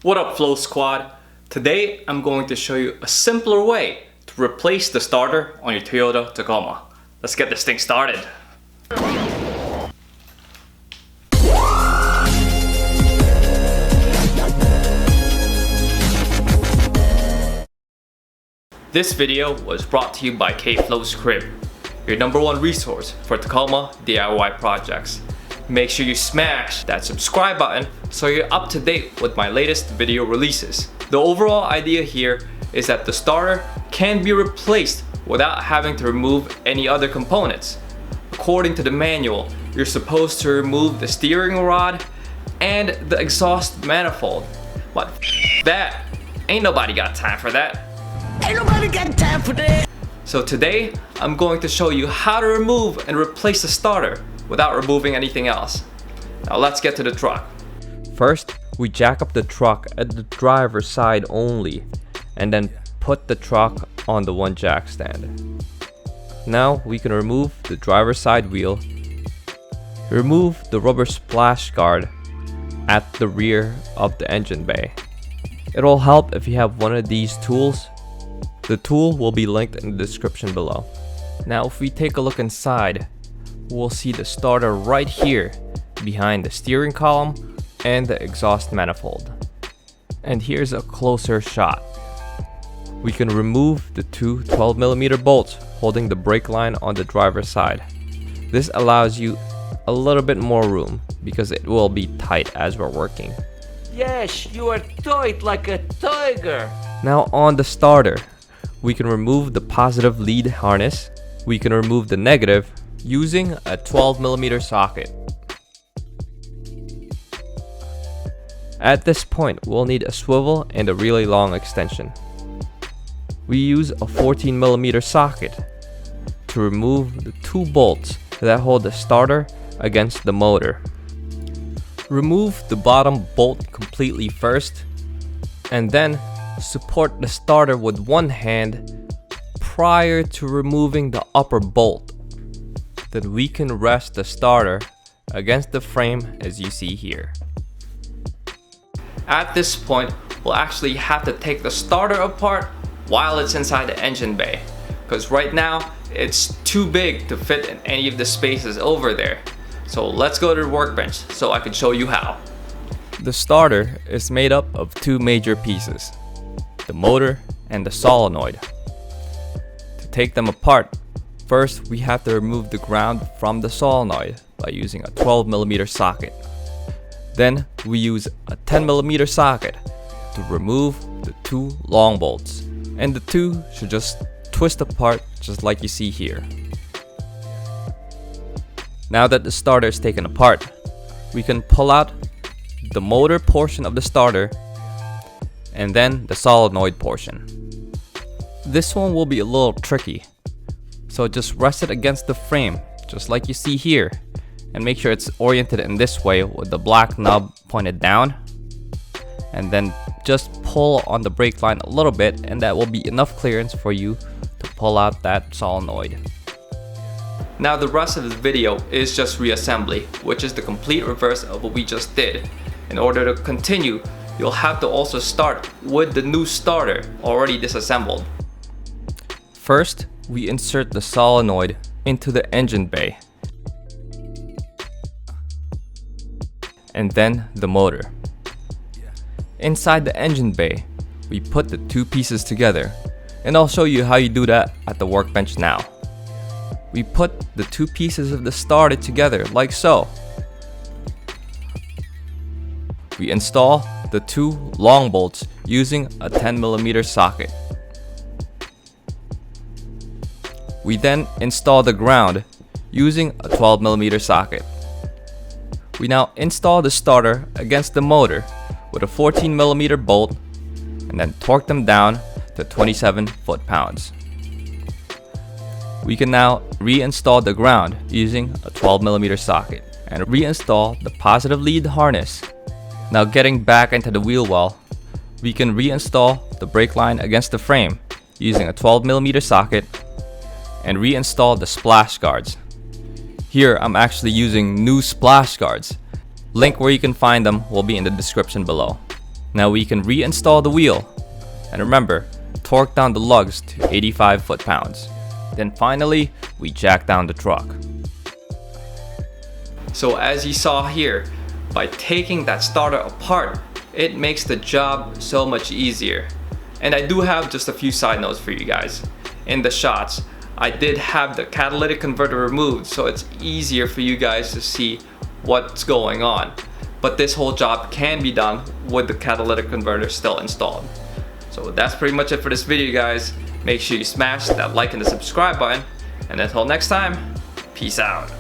What up, Flow Squad? Today I'm going to show you a simpler way to replace the starter on your Toyota Tacoma. Let's get this thing started. This video was brought to you by K-Flow's Crib, your #1 resource for Tacoma DIY projects. Make sure you smash that subscribe button so you're up to date with my latest video releases. The overall idea here is that the starter can be replaced without having to remove any other components. According to the manual, you're supposed to remove the steering rod and the exhaust manifold. But that, ain't nobody got time for that. Ain't nobody got time for that. So today, I'm going to show you how to remove and replace the starter without removing anything else. Now let's get to the truck. First, we jack up the truck at the driver's side only, and then put the truck on the one jack stand. Now we can remove the driver's side wheel, remove the rubber splash guard at the rear of the engine bay. It'll help if you have one of these tools. The tool will be linked in the description below. Now if we take a look inside, we'll see the starter right here behind the steering column and the exhaust manifold. And here's a closer shot. We can remove the two 12mm bolts holding the brake line on the driver's side. This allows you a little bit more room because it will be tight as we're working. Yes, you are tight like a tiger. Now on the starter, we can remove the positive lead harness. We can remove the negative using a 12mm socket. At this point, we'll need a swivel and a really long extension. We use a 14mm socket to remove the two bolts that hold the starter against the motor. Remove the bottom bolt completely first, and then support the starter with one hand prior to removing the upper bolt. Then we can rest the starter against the frame as you see here. At this point, we'll actually have to take the starter apart while it's inside the engine bay, because right now it's too big to fit in any of the spaces over there. So let's go to the workbench so I can show you how. The starter is made up of two major pieces, the motor and the solenoid. To take them apart, first we have to remove the ground from the solenoid by using a 12mm socket. Then we use a 10mm socket to remove the two long bolts, and the two should just twist apart just like you see here. Now that the starter is taken apart, we can pull out the motor portion of the starter and then the solenoid portion. This one will be a little tricky, so just rest it against the frame just like you see here, and make sure it's oriented in this way with the black knob pointed down, and then just pull on the brake line a little bit, and that will be enough clearance for you to pull out that solenoid. Now the rest of the video is just reassembly, which is the complete reverse of what we just did. In order to continue, you'll have to also start with the new starter already disassembled. First, we insert the solenoid into the engine bay, and then the motor. Inside the engine bay, we put the two pieces together, and I'll show you how you do that at the workbench now. We put the two pieces of the starter together like so. We install the two long bolts using a 10mm socket. We then install the ground using a 12mm socket. We now install the starter against the motor with a 14mm bolt and then torque them down to 27 foot-pounds. We can now reinstall the ground using a 12mm socket and reinstall the positive lead harness. Now getting back into the wheel well, we can reinstall the brake line against the frame using a 12mm socket and reinstall the splash guards. Here I'm actually using new splash guards. Link where you can find them will be in the description below. Now we can reinstall the wheel. And remember, torque down the lugs to 85 foot-pounds. Then finally, we jack down the truck. So as you saw here, by taking that starter apart, it makes the job so much easier. And I do have just a few side notes for you guys. In the shots, I did have the catalytic converter removed, so it's easier for you guys to see what's going on. But this whole job can be done with the catalytic converter still installed. So that's pretty much it for this video, guys. Make sure you smash that like and the subscribe button. And until next time, peace out.